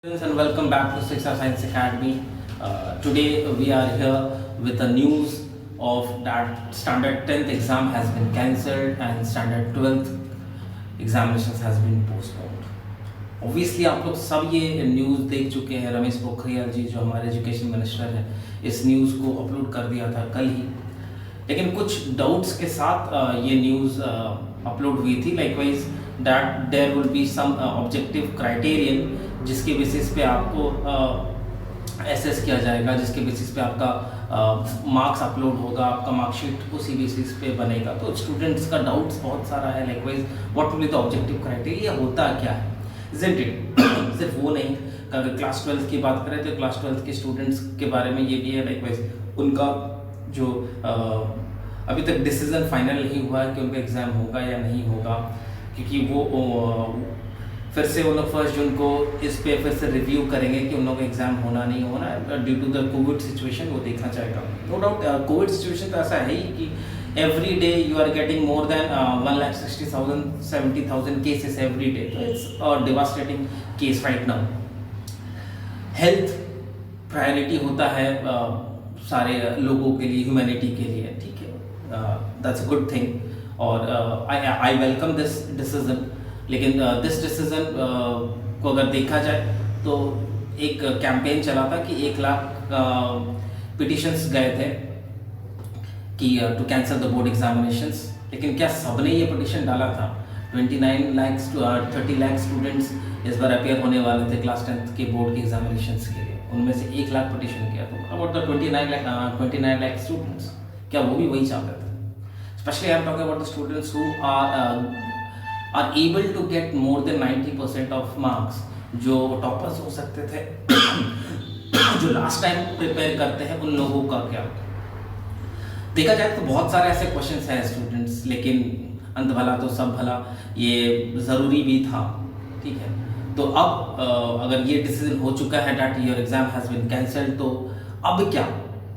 Students and welcome back to Sixth Science Academy. Today we are here with the news of that standard 10th exam has been cancelled and standard 12th examinations has been postponed. Obviously आप लोग सब ये news देख चुके हैं. रमेश पोखरियाल जी जो हमारे education minister हैं इस न्यूज़ को अपलोड कर दिया था कल ही, लेकिन कुछ डाउट्स के साथ ये न्यूज़ अपलोड हुई थी. Likewise that there will be some objective criterion जिसके बेसिस पे आपको एसेस किया जाएगा, जिसके बेसिस पे आपका मार्क्स अपलोड होगा, आपका मार्कशीट उसी बेसिस पे बनेगा. तो स्टूडेंट्स का डाउट्स बहुत सारा है. Likewise what will be the objective criteria, होता क्या है, इजंट इट. सिर्फ वो नहीं, अगर क्लास 12 की बात करें तो क्लास 12 के स्टूडेंट्स के बारे में ये भी है. लाइकवाइज उनका जो अभी तक डिसीजन फाइनल नहीं हुआ है कि उनका एग्ज़ाम होगा या नहीं होगा, क्योंकि वो फिर से उन लोग 1 जून को इस पे फिर से रिव्यू करेंगे कि उन लोगों का एग्ज़ाम होना नहीं होना due to the COVID situation. वो देखना चाहेगा. नो डाउट कोविड सिचुएशन तो ऐसा है ही कि every day you are getting more than 1,60,000 70,000 cases every day. तो it's a devastating case right now. Health priority होता है सारे लोगों के लिए, ह्यूमैनिटी के लिए. ठीक है, दैट्स अ गुड थिंग और आई वेलकम दिस डिसीजन. लेकिन दिस डिसीजन को अगर देखा जाए तो एक कैंपेन चला था कि 1 लाख पिटिशंस गए थे कि to cancel the board examinations. लेकिन क्या सबने ये पिटिशन डाला था? 29 लाख 30 लाख स्टूडेंट्स इस बार अपेयर होने वाले थे क्लास 10th के बोर्ड के एग्जामिनेशंस के लिए. उनमें से 1 लाख पिटिशन किया. तो अबाउट द 29 लाख स्टूडेंट्स, क्या वो भी वही चाहते थे? Specially I am talking about the students who are able to get more than 90% of marks, जो टॉपर्स हो सकते थे जो लास्ट टाइम प्रिपेयर करते हैं, उन लोगों का क्या? देखा जाए तो बहुत सारे ऐसे क्वेश्चंस हैं स्टूडेंट्स, लेकिन अंत भला तो सब भला, ये ज़रूरी भी था. ठीक है, तो अब अगर ये डिसीजन हो चुका है that your exam has been cancelled, तो अब क्या,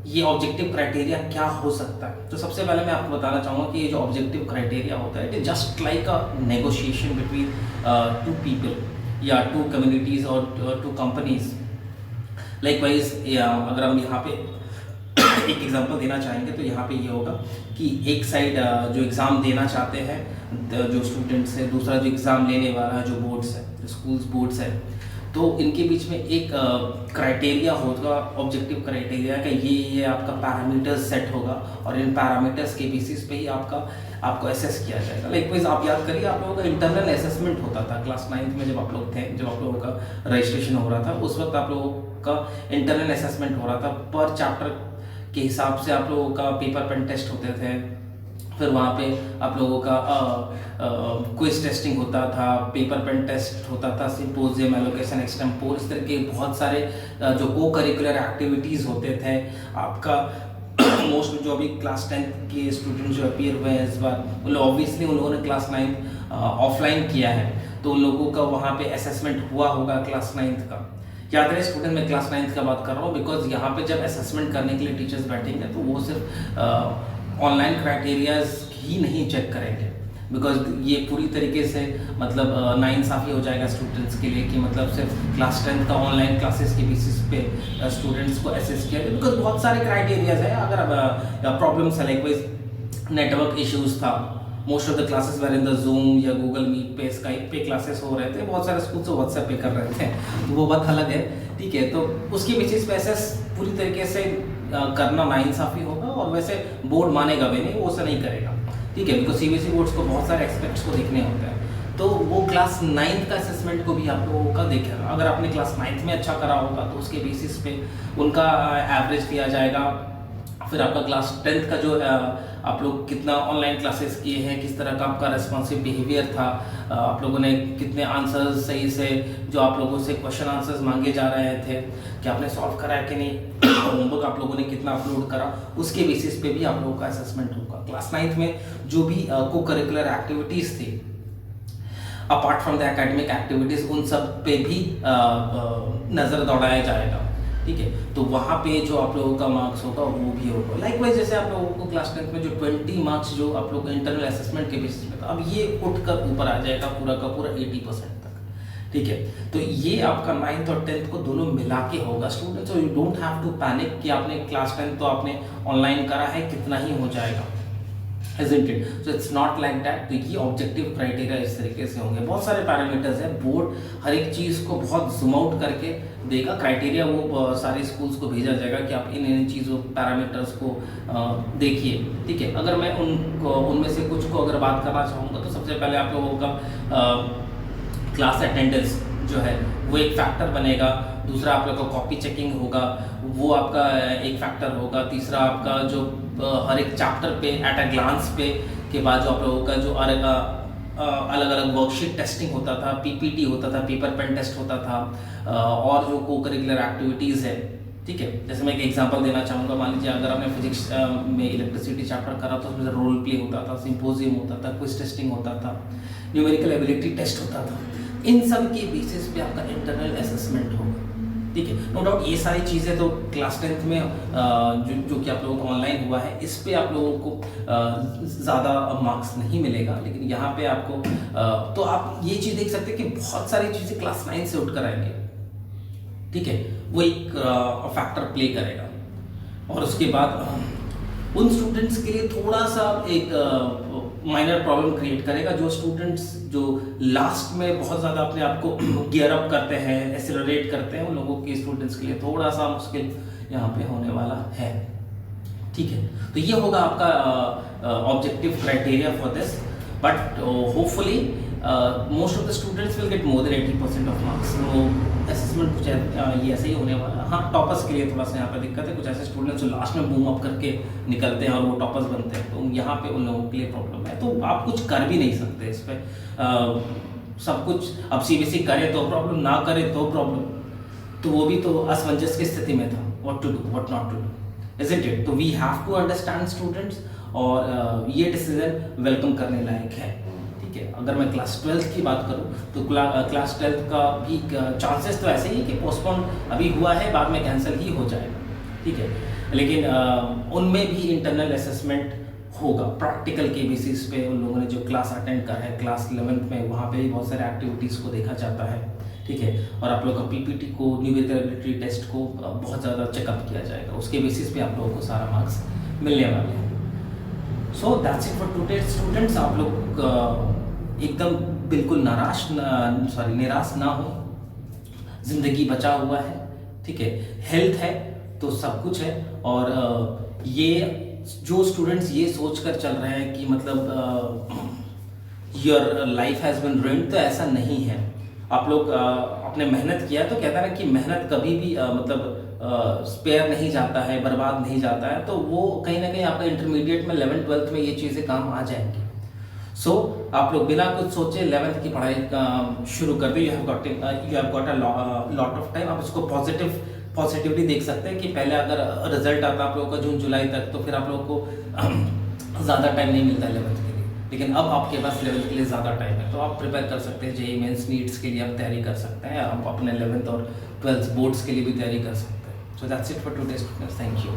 ये ऑब्जेक्टिव क्राइटेरिया क्या हो सकता है? तो सबसे पहले मैं आपको बताना चाहूँगा कि ये जो ऑब्जेक्टिव क्राइटेरिया होता है it is just like a negotiation between 2 people या 2 कम्युनिटीज़ और 2 कंपनीज. लाइकवाइज अगर हम यहाँ पे एक एग्जांपल देना चाहेंगे तो यहाँ पे ये होगा कि एक साइड जो एग्ज़ाम देना चाहते हैं जो स्टूडेंट्स है, दूसरा जो एग्ज़ाम लेने वाला है जो बोर्ड्स है, स्कूल्स बोर्ड्स है, तो इनके बीच में एक क्राइटेरिया होगा, ऑब्जेक्टिव क्राइटेरिया का. ये आपका पैरामीटर्स सेट होगा और इन पैरामीटर्स के बेसिस पे ही आपको असेस किया जाएगा. लाइकवाइज आप याद करिए, आप लोगों का इंटरनल असेसमेंट होता था क्लास 9th में जब आप लोग थे, जब आप लोगों का रजिस्ट्रेशन हो रहा था, उस वक्त आप लोगों का इंटरनल असेसमेंट हो रहा था. पर चैप्टर के हिसाब से आप लोगों का पेपर पेन टेस्ट होते थे, फिर वहाँ पे आप लोगों का क्विज टेस्टिंग होता था, पेपर पेन टेस्ट होता था, सिम्पोजियम, एलोकेशन, एक्सटेम्पोर, इस तरह के बहुत सारे जो को करिकुलर एक्टिविटीज़ होते थे. आपका मोस्ट जो अभी क्लास 10th के स्टूडेंट जो अपीयर हुए हैं इस बार, वो ऑब्वियसली उन लोगों ने क्लास 9th ऑफलाइन किया है, तो उन लोगों का वहाँ पे असेसमेंट हुआ होगा क्लास 9th का. याद रहे स्टूडेंट, मैं क्लास 9th का बात कर रहा हूँ बिकॉज यहाँ पे जब असेसमेंट करने के लिए टीचर्स बैठेंगे तो वो सिर्फ ऑनलाइन क्राइटेरियाज ही नहीं चेक करेंगे, बिकॉज ये पूरी तरीके से मतलब नाइंसाफ़ी हो जाएगा स्टूडेंट्स के लिए कि मतलब सिर्फ क्लास 10th का ऑनलाइन क्लासेस के बेसिस पे स्टूडेंट्स को असेस किया जाए. बिकॉज बहुत सारे क्राइटेरियाज हैं. अगर प्रॉब्लम्स है, लाइक नेटवर्क इश्यूज़ था, most of the classes were in the Zoom या गूगल मीट पे, स्काइप पे क्लासेस हो रहे थे, बहुत सारे स्कूल से व्हाट्सएप पे कर रहे थे, तो वो बात अलग है. ठीक है, तो उसके बेसिस पे असेस पूरी तरीके से करना नाइंसाफ़ी होगा और वैसे बोर्ड मानेगा भी नहीं, वो ऐसा नहीं करेगा. ठीक है, बिकॉज CBSE बोर्ड्स को बहुत सारे एस्पेक्ट्स को देखने होते हैं, तो वो क्लास 9th का असेसमेंट को भी आप लोगों का देखेगा. अगर आपने क्लास 9th में अच्छा करा होगा तो उसके बेसिस पे उनका एवरेज दिया जाएगा. फिर आपका क्लास 10th का जो आप लोग कितना ऑनलाइन क्लासेस किए हैं, किस तरह का आपका रेस्पॉन्सिव बिहेवियर था, आप लोगों ने कितने आंसर्स सही से, जो आप लोगों से क्वेश्चन आंसर्स मांगे जा रहे थे, कि आपने सॉल्व करा है कि नहीं, होमवर्क आप लोगों ने कितना अपलोड करा, उसके बेसिस पे भी आप लोगों का असेसमेंट होगा. क्लास 9th में जो भी को करिकुलर एक्टिविटीज़ थी apart from the academic activities, उन सब पे भी नज़र दौड़ाया जाएगा. ठीक है, तो वहाँ पे जो आप लोगों का मार्क्स होगा वो भी होगा. लाइकवाइज जैसे आप लोगों को क्लास 10th में जो 20 मार्क्स जो आप लोग इंटरनल असेसमेंट के बेसिस पे था, अब ये उठ कर ऊपर आ जाएगा पूरा का पूरा 80% तक. ठीक है। तो ये आपका 9th और 10th को दोनों मिला के होगा स्टूडेंट्स, और you don't have to panic कि आपने क्लास 10 तो आपने ऑनलाइन करा है, कितना ही हो जाएगा, isn't it? So it's not like that। तो ये ऑब्जेक्टिव क्राइटेरिया इस तरीके से होंगे। बहुत सारे पैरामीटर्स हैं, बोर्ड हर एक चीज़ को बहुत जूम आउट करके देगा। क्राइटेरिया वो सारे स्कूल्स को भेजा जाएगा कि आप इन चीज़ों पैरामीटर्स को देखिए, ठीक है। अगर मैं उनमें से कुछ को अगर बात करना चाहूँगा तो सबसे पहले आप लोगों का क्लास अटेंडेंस जो है वो एक फैक्टर बनेगा। दूसरा आप लोग का कॉपी चेकिंग होगा, वो आपका एक फैक्टर होगा। तीसरा आपका जो हर एक चैप्टर पे एट अ ग्लांस पे के बाद जो आप लोगों का जो अलग अलग वर्कशीट टेस्टिंग होता था, पीपीटी होता था, पेपर पेन टेस्ट होता था, और जो को करिकुलर एक्टिविटीज़ है, ठीक है। जैसे मैं एक एग्जांपल देना चाहूँगा, मान लीजिए अगर आपने फिजिक्स में इलेक्ट्रिसिटी चैप्टर करा तो उसमें रोल प्ले होता था, सिंपोजियम होता था, क्विज टेस्टिंग होता था, न्यूमेरिकल एबिलिटी टेस्ट होता था। इन सब के बेसिस पे आपका इंटरनल असेसमेंट होगा, ठीक है। नो डाउट ये सारी चीज़ें तो क्लास 10th में जो कि आप लोगों का ऑनलाइन हुआ है, इस पे आप लोगों को ज़्यादा मार्क्स नहीं मिलेगा, लेकिन यहाँ पे आपको तो आप ये चीज़ देख सकते हैं कि बहुत सारी चीज़ें क्लास 9 से उठ कर आएंगे, ठीक है। वो एक फैक्टर प्ले करेगा। और उसके बाद उन स्टूडेंट्स के लिए थोड़ा सा एक माइनर प्रॉब्लम क्रिएट करेगा, जो स्टूडेंट्स जो लास्ट में बहुत ज़्यादा अपने आप को गियर अप करते हैं, एक्सेलरेट करते हैं, उन लोगों के स्टूडेंट्स के लिए थोड़ा सा मुश्किल यहाँ पे होने वाला है, ठीक है। तो ये होगा आपका objective criteria for this, but hopefully most of the students will get more than 80% of marks. तो असेसमेंट कुछ ये ऐसे ही होने वाला है। हाँ, टॉपर्स के लिए थोड़ा सा यहाँ पे दिक्कत है, कुछ ऐसे स्टूडेंट्स जो लास्ट में बूम अप करके निकलते हैं और वो टॉपर्स बनते हैं, तो यहाँ पे उन लोगों के लिए प्रॉब्लम है। तो आप कुछ कर भी नहीं सकते इस पर, सब कुछ अब CBSE करे तो प्रॉब्लम, ना करे तो प्रॉब्लम, तो वो भी तो असमंजस की स्थिति में था, what to do what not to do, isn't it? तो we have to understand students, और ये डिसीजन वेलकम करने लायक है, ठीक है। अगर मैं क्लास 12th की बात करूं तो क्लास 12th का भी चांसेस तो ऐसे ही कि पोस्टपोन अभी हुआ है, बाद में कैंसिल ही हो जाएगा, ठीक है। लेकिन उनमें भी इंटरनल असेसमेंट होगा प्रैक्टिकल के बेसिस पे। उन लोगों ने जो क्लास अटेंड करा है क्लास 11th में, वहाँ पे भी बहुत सारे एक्टिविटीज़ को देखा जाता है, ठीक है। और आप लोग का पीपीटी को, न्यूमेरिकल एबिलिटी टेस्ट को बहुत ज़्यादा चेकअप किया जाएगा, उसके बेसिस पे आप लोगों को सारा मार्क्स मिलने वाले हैं। So that's it for today students. आप लोग एकदम बिल्कुल निराश ना हो, जिंदगी बचा हुआ है, ठीक है। हेल्थ है तो सब कुछ है। और ये जो स्टूडेंट्स ये सोचकर चल रहे हैं कि मतलब योर लाइफ हैज़ बीन रुइन्ड, तो ऐसा नहीं है। आप लोग आपने मेहनत किया, तो कहता है ना कि मेहनत कभी भी मतलब स्पेयर नहीं जाता है, बर्बाद नहीं जाता है। तो वो कहीं ना कहीं आपका इंटरमीडिएट में 11th 12th में ये चीज़ें काम आ जाएंगी। सो आप लोग बिना कुछ सोचे 11th की पढ़ाई शुरू कर दो। You have got a lot of time. आप इसको पॉजिटिवली देख सकते हैं कि पहले अगर रिजल्ट आता आप लोगों का जून जुलाई तक, तो फिर आप लोगों को ज़्यादा टाइम नहीं मिलता 11th के लिए, लेकिन अब आपके पास 11th के लिए ज़्यादा टाइम है, तो आप प्रिपेयर कर सकते हैं। जेईई मेंस नीट्स के लिए आप तैयारी कर सकते हैं, आप अपने 11th और 12th बोर्ड्स के लिए भी तैयारी कर सकते हैं। So that's it for today students, thank you.